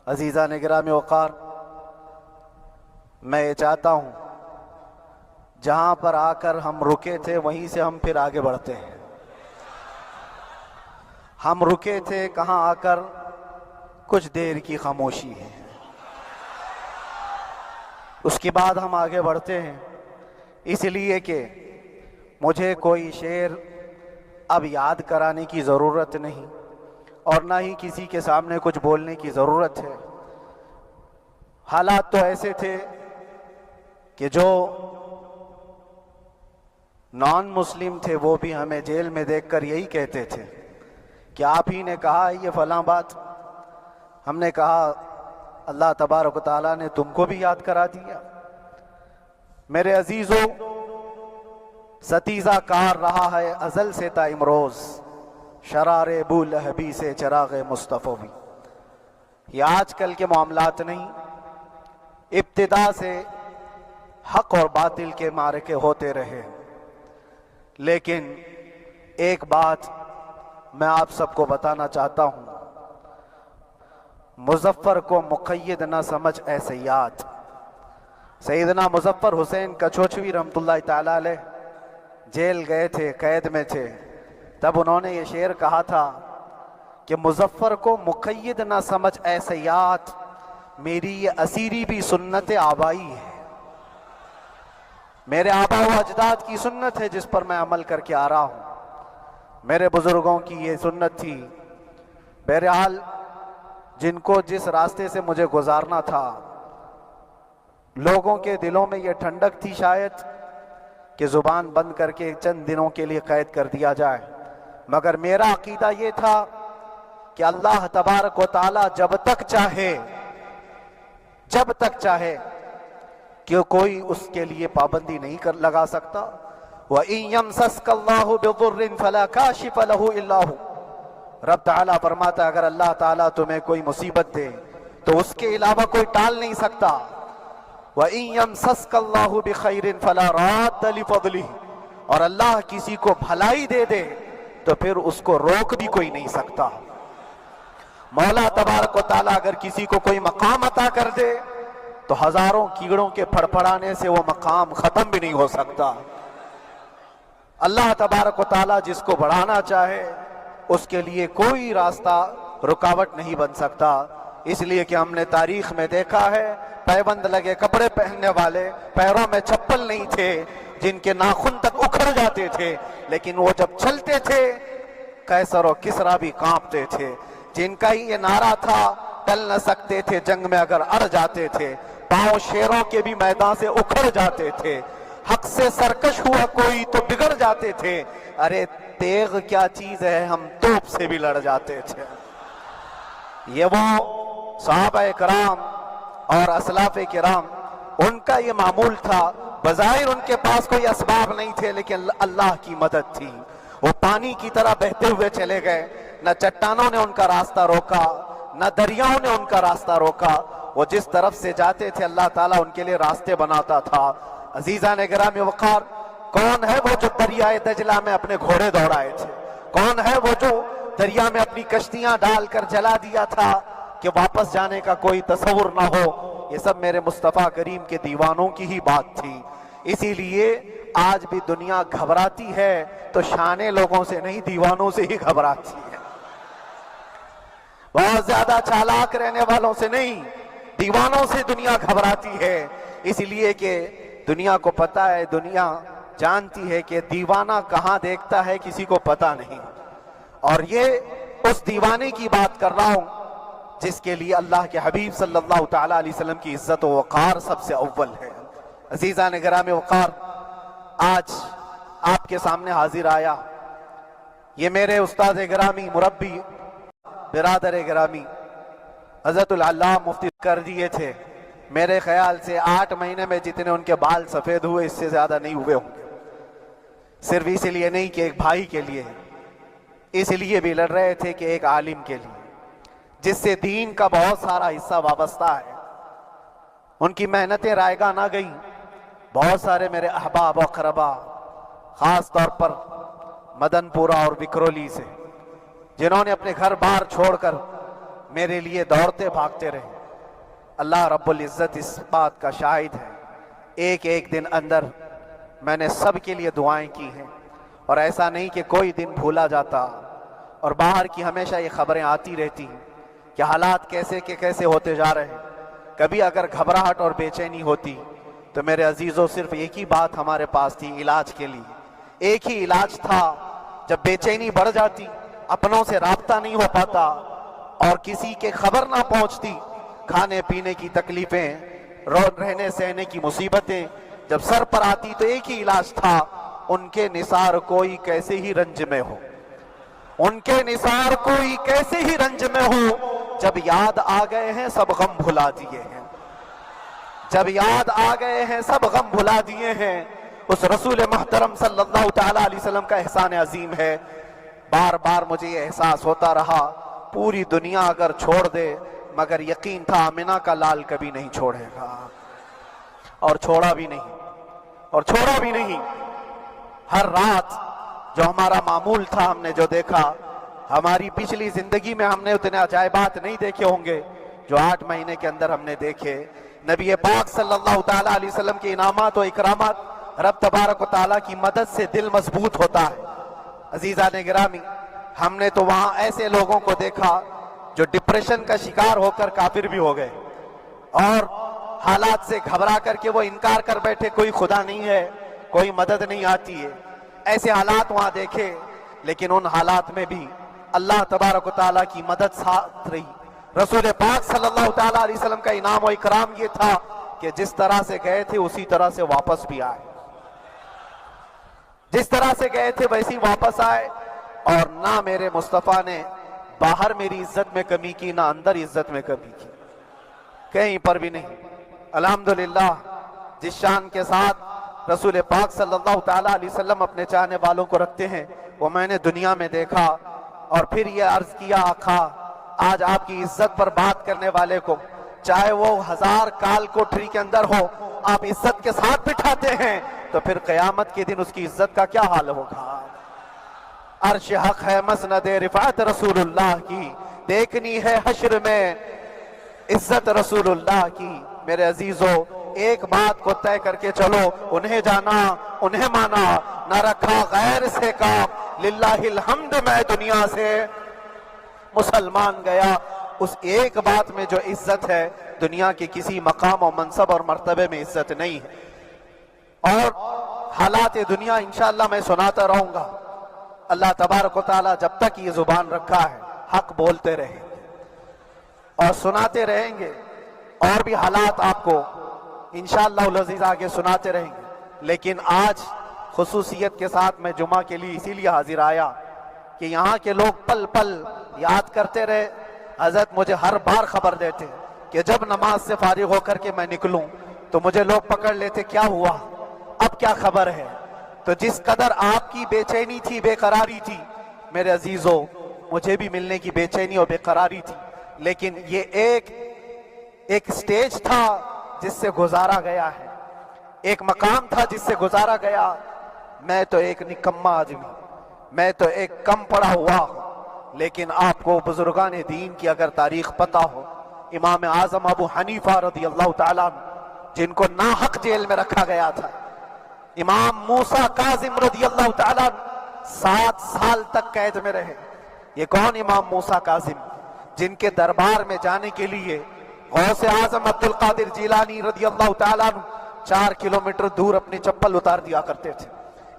عزیزان گرامی وقار، میں یہ چاہتا ہوں جہاں پر آ کر ہم رکے تھے وہیں سے ہم پھر آگے بڑھتے ہیں۔ ہم رکے تھے کہاں آ کر؟ کچھ دیر کی خاموشی ہے، اس کے بعد ہم آگے بڑھتے ہیں، اس لیے کہ مجھے کوئی شعر اب یاد کرانے کی ضرورت نہیں اور نہ ہی کسی کے سامنے کچھ بولنے کی ضرورت ہے۔ حالات تو ایسے تھے کہ جو نان مسلم تھے وہ بھی ہمیں جیل میں دیکھ کر یہی کہتے تھے کہ آپ ہی نے کہا یہ فلاں بات۔ ہم نے کہا اللہ تبارک و تعالیٰ نے تم کو بھی یاد کرا دیا۔ میرے عزیزو، ستیزہ کار رہا ہے ازل سے تا امروز، شرار ابو لہبی سے چراغ مصطفی بھی۔ یہ آج کل کے معاملات نہیں، ابتدا سے حق اور باطل کے معرکے ہوتے رہے، لیکن ایک بات میں آپ سب کو بتانا چاہتا ہوں، مظفر کو مقید نہ سمجھ اے سیاد۔ سیدنا مظفر حسین کچھوچھوی رحمت اللہ تعالیٰ علیہ جیل گئے تھے، قید میں تھے، تب انہوں نے یہ شعر کہا تھا کہ مظفر کو مقید نہ سمجھ اے سیاد، میری یہ اسیری بھی سنت آبائی ہے، میرے آبا و اجداد کی سنت ہے جس پر میں عمل کر کے آ رہا ہوں، میرے بزرگوں کی یہ سنت تھی۔ بہرحال جن کو جس راستے سے مجھے گزارنا تھا، لوگوں کے دلوں میں یہ ٹھنڈک تھی شاید کہ زبان بند کر کے چند دنوں کے لیے قید کر دیا جائے، مگر میرا عقیدہ یہ تھا کہ اللہ تبارک و تعالی جب تک چاہے کہ کوئی اس کے لیے پابندی نہیں لگا سکتا۔ وَإِن يَمْسَسْكَ اللَّهُ بِضُرٍّ فَلَا كَاشِفَ لَهُ إِلَّا هُوَ۔ رب تعالیٰ فرماتا ہے اگر اللہ تعالیٰ تمہیں کوئی مصیبت دے تو اس کے علاوہ کوئی ٹال نہیں سکتا۔ وَإِن يَمْسَسْكَ اللَّهُ بِخَيْرٍ فَلَا رَادَّ لِفَضْلِهِ، اور اللہ کسی کو بھلائی دے دے تو پھر اس کو روک بھی کوئی نہیں سکتا۔ مولا تبارک و تعالیٰ اگر کسی کو کوئی مقام عطا کر دے تو ہزاروں کیڑوں کے پھڑپڑانے سے وہ مقام ختم بھی نہیں ہو سکتا۔ اللہ تبارک و تعالیٰ جس کو بڑھانا چاہے اس کے لیے کوئی راستہ رکاوٹ نہیں بن سکتا، اس لیے کہ ہم نے تاریخ میں دیکھا ہے پیبند لگے کپڑے پہننے والے، پیروں میں چپل نہیں تھے، جن کے ناخن تک اکھڑ جاتے تھے، لیکن وہ جب چلتے تھے قیصر و کسریٰ بھی کانپتے تھے، جن کا ہی یہ نعرہ تھا ٹل نہ سکتے تھے جنگ میں اگر اڑ جاتے تھے، پاؤں شیروں کے بھی میدان سے اکھڑ جاتے تھے، حق سے سرکش ہوا کوئی تو بگڑ جاتے تھے، ارے تیغ کیا چیز ہے ہم توپ سے بھی لڑ جاتے تھے۔ یہ وہ صحابہ کرام اور اسلاف کرام، ان کا یہ معمول تھا، بظاہر ان کے پاس کوئی اسباب نہیں تھے لیکن اللہ کی مدد تھی، وہ پانی کی طرح بہتے ہوئے چلے گئے، نہ چٹانوں نے ان کا راستہ روکا، نہ دریاؤں نے ان کا راستہ روکا، وہ جس طرف سے جاتے تھے اللہ تعالیٰ ان کے لیے راستے بناتا تھا۔ عزیزان گرامی وقار، کون ہے وہ جو دریائے دجلہ میں اپنے گھوڑے دوڑائے تھے؟ کون ہے وہ جو دریا میں اپنی کشتیاں ڈال کر جلا دیا تھا کہ واپس جانے کا کوئی تصور نہ ہو؟ یہ سب میرے مصطفیٰ کریم کے دیوانوں کی ہی بات تھی۔ اسی لیے آج بھی دنیا گھبراتی ہے تو شانے لوگوں سے نہیں، دیوانوں سے ہی گھبراتی ہے، بہت زیادہ چالاک رہنے والوں سے نہیں، دیوانوں سے دنیا گھبراتی ہے، اس لیے کہ دنیا کو پتا ہے، دنیا جانتی ہے کہ دیوانہ کہاں دیکھتا ہے کسی کو پتا نہیں، اور یہ اس دیوانے کی بات کر رہا ہوں جس کے لیے اللہ کے حبیب صلی اللہ تعالیٰ علیہ وسلم کی عزت و وقار سب سے اول ہے۔ عزیزان گرامی وقار، آج آپ کے سامنے حاضر آیا، یہ میرے استاد گرامی، مربی، برادر گرامی حضرت العلامہ مفتی کر دیے تھے، میرے خیال سے 8 مہینے میں جتنے ان کے بال سفید ہوئے اس سے زیادہ نہیں ہوئے ہوں گے، صرف اس لیے نہیں کہ ایک بھائی کے لیے، اس لیے بھی لڑ رہے تھے کہ ایک عالم کے لیے جس سے دین کا بہت سارا حصہ وابستہ ہے۔ ان کی محنتیں رائگاں نہ گئیں، بہت سارے میرے احباب و اقربا، خاص طور پر مدن پورہ اور وکرولی سے، جنہوں نے اپنے گھر بار چھوڑ کر میرے لیے دوڑتے بھاگتے رہے، اللہ رب العزت اس بات کا شاہد ہے، ایک ایک دن اندر میں نے سب کے لیے دعائیں کی ہیں، اور ایسا نہیں کہ کوئی دن بھولا جاتا، اور باہر کی ہمیشہ یہ خبریں آتی رہتی ہیں کہ حالات کیسے کے کیسے ہوتے جا رہے ہیں۔ کبھی اگر گھبراہٹ اور بے چینی ہوتی تو میرے عزیزوں صرف ایک ہی بات ہمارے پاس تھی علاج کے لیے، ایک ہی علاج تھا۔ جب بے چینی بڑھ جاتی، اپنوں سے رابطہ نہیں ہو پاتا اور کسی کے خبر نہ پہنچتی، کھانے پینے کی تکلیفیں، رہنے سہنے کی مصیبتیں جب سر پر آتی تو ایک ہی علاج تھا، ان کے نثار کوئی کیسے ہی رنج میں ہو، ان کے نثار کوئی کیسے ہی رنج میں ہو، جب یاد آ گئے ہیں سب غم بھلا دیے ہیں، جب یاد آ گئے ہیں سب غم بھلا دیے ہیں۔ اس رسول محترم صلی اللہ تعالیٰ علیہ وسلم کا احسان عظیم ہے۔ بار بار مجھے یہ احساس ہوتا رہا، پوری دنیا اگر چھوڑ دے مگر یقین تھا آمنہ کا لال کبھی نہیں چھوڑے گا، اور چھوڑا بھی نہیں، اور چھوڑا بھی نہیں۔ ہر رات جو ہمارا معمول تھا، ہم نے جو دیکھا، ہماری پچھلی زندگی میں ہم نے اتنے عجائبات نہیں دیکھے ہوں گے جو 8 مہینے کے اندر ہم نے دیکھے۔ نبی پاک صلی اللہ تعالیٰ علیہ وسلم کے انعامات و اکرامات، رب تبارک و تعالیٰ کی مدد سے دل مضبوط ہوتا ہے۔ عزیزان گرامی، ہم نے تو وہاں ایسے لوگوں کو دیکھا جو ڈپریشن کا شکار ہو کر کافر بھی ہو گئے، اور حالات سے گھبرا کر کے وہ انکار کر بیٹھے، کوئی خدا نہیں ہے، کوئی مدد نہیں آتی ہے۔ ایسے حالات وہاں دیکھے، لیکن ان حالات میں بھی اللہ تبارک و تعالیٰ کی مدد ساتھ رہی۔ رسول پاک صلی اللہ تعالیٰ علیہ وسلم کا انعام و اکرام یہ تھا کہ جس طرح سے گئے تھے اسی طرح سے واپس بھی آئے، جس طرح سے گئے تھے ویسی واپس آئے، اور نہ میرے مصطفیٰ نے باہر میری عزت میں کمی کی، نہ اندر عزت میں کمی کی، کہیں پر بھی نہیں۔ الحمدللہ، جس شان کے ساتھ رسول پاک صلی اللہ تعالیٰ علیہ وسلم اپنے چاہنے والوں کو رکھتے ہیں، وہ میں نے دنیا میں دیکھا، اور پھر یہ عرض کیا آقا، آج آپ کی عزت پر بات کرنے والے کو چاہے وہ 1000 کال کوٹری کے اندر ہو، آپ عزت کے ساتھ بٹھاتے ہیں، تو پھر قیامت کے دن اس کی عزت کا کیا حال ہوگا؟ عرش حق ہے مسند رفعت رسول اللہ کی، دیکھنی ہے حشر میں عزت رسول اللہ کی۔ میرے عزیزو، ایک بات کو طے کر کے چلو، انہیں جانا، انہیں مانا، نہ رکھا غیر سے کام، للہ الحمد میں دنیا سے مسلمان گیا۔ اس ایک بات میں جو عزت ہے، دنیا کے کسی مقام و منصب اور مرتبے میں عزت نہیں ہے۔ اور حالات دنیا انشاءاللہ میں سناتا رہوں گا۔ اللہ تبارک و تعالیٰ جب تک یہ زبان رکھا ہے، حق بولتے رہیں گے اور سناتے رہیں گے، اور بھی حالات آپ کو انشاءاللہ العزیز آگے سناتے رہیں گے۔ لیکن آج خصوصیت کے ساتھ میں جمعہ کے لیے اسی لیے حاضر آیا کہ یہاں کے لوگ پل پل یاد کرتے رہے۔ حضرت مجھے ہر بار خبر دیتے کہ جب نماز سے فارغ ہو کر کے میں نکلوں تو مجھے لوگ پکڑ لیتے، کیا ہوا، اب کیا خبر ہے؟ تو جس قدر آپ کی بے چینی تھی، بے قراری تھی، میرے عزیزو، مجھے بھی ملنے کی بے چینی اور بے قراری تھی، لیکن یہ ایک سٹیج تھا جس سے گزارا گیا ہے، ایک مقام تھا جس سے گزارا گیا۔ میں تو ایک نکما آدمی، میں تو ایک کم پڑا ہوا ہوں، لیکن آپ کو بزرگان دین کی اگر تاریخ پتہ ہو، امام اعظم ابو حنیفہ رضی اللہ تعالیٰ عنہ، جن کو ناحق جیل میں رکھا گیا تھا، امام موسیٰ کاظم رضی اللہ تعالیٰ عنہ 7 سال تک قید میں رہے۔ یہ کون امام موسیٰ کاظم؟ جن کے دربار میں جانے کے لیے غوث اعظم عبد القادر جیلانی رضی اللہ تعالیٰ عنہ 4 کلومیٹر دور اپنی چپل اتار دیا کرتے تھے۔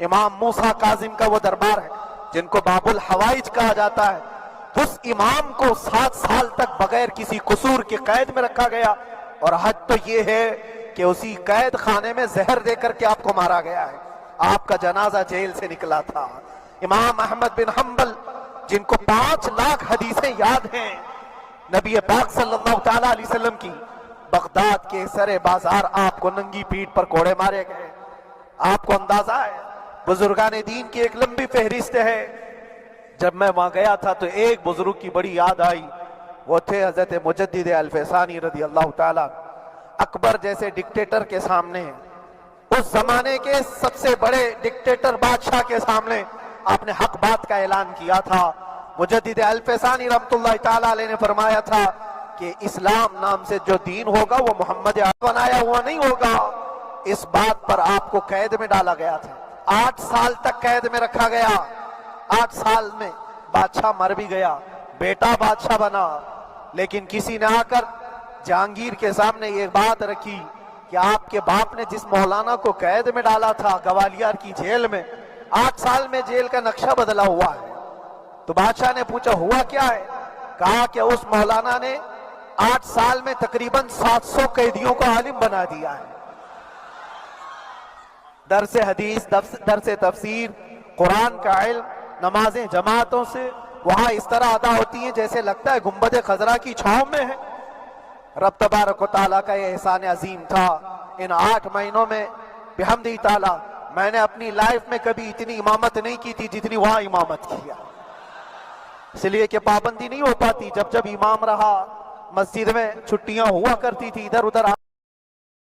امام موسیٰ کاظم کا وہ دربار ہے جن کو باب الحوائج کہا جاتا ہے۔ اس امام کو 7 سال تک بغیر کسی قصور کے قید میں رکھا گیا، اور حد تو یہ ہے کہ اسی قید خانے میں زہر دے کر کے آپ کو مارا گیا ہے۔ آپ کا جنازہ جیل سے نکلا تھا۔ امام احمد بن حنبل، جن کو 5 لاکھ حدیثیں یاد ہیں نبی پاک صلی اللہ تعالیٰ علیہ وسلم کی، بغداد کے سرے بازار آپ کو ننگی پیٹھ پر کوڑے مارے گئے۔ آپ کو اندازہ ہے، بزرگان دین کی ایک لمبی فہرست ہے۔ جب میں وہاں گیا تھا تو ایک بزرگ کی بڑی یاد آئی، وہ تھے حضرت مجدد الفیسانی رضی اللہ تعالیٰ۔ اکبر جیسے ڈکٹیٹر کے سامنے، اس زمانے کے سب سے بڑے ڈکٹیٹر بادشاہ کے سامنے آپ نے حق بات کا اعلان کیا تھا۔ مجدد الفیسانی رحمت اللہ تعالیٰ علیہ نے فرمایا تھا کہ اسلام نام سے جو دین ہوگا وہ محمد بنایا ہوا نہیں ہوگا. اس بات پر آپ کو قید میں ڈالا گیا تھا. 8 سال تک قید میں رکھا گیا. 8 سال میں بادشاہ مر بھی گیا, بیٹا بادشاہ بنا, لیکن کسی نے آ کر جہانگیر کے سامنے یہ بات رکھی کہ آپ کے باپ نے جس مولانا کو قید میں ڈالا تھا گوالیار کی جیل میں, 8 سال میں جیل کا نقشہ بدلا ہوا ہے. تو بادشاہ نے پوچھا ہوا کیا ہے؟ کہا کہ اس مولانا نے 8 سال میں تقریباً 700 قیدیوں کو عالم بنا دیا ہے. درس حدیث, درس تفسیر, قرآن کا علم, نمازیں جماعتوں سے وہاں اس طرح ادا ہوتی ہیں جیسے لگتا ہے گنبد خضرا کی چھاؤں میں ہے. رب تبارک و تعالیٰ کا یہ احسان عظیم تھا. ان 8 مہینوں میں بحمدہ تعالیٰ میں نے اپنی لائف میں کبھی اتنی امامت نہیں کی تھی جتنی وہاں امامت کیا. اس لیے کہ پابندی نہیں ہو پاتی. جب امام رہا مسجد میں چھٹیاں ہوا کرتی تھی, ادھر ادھر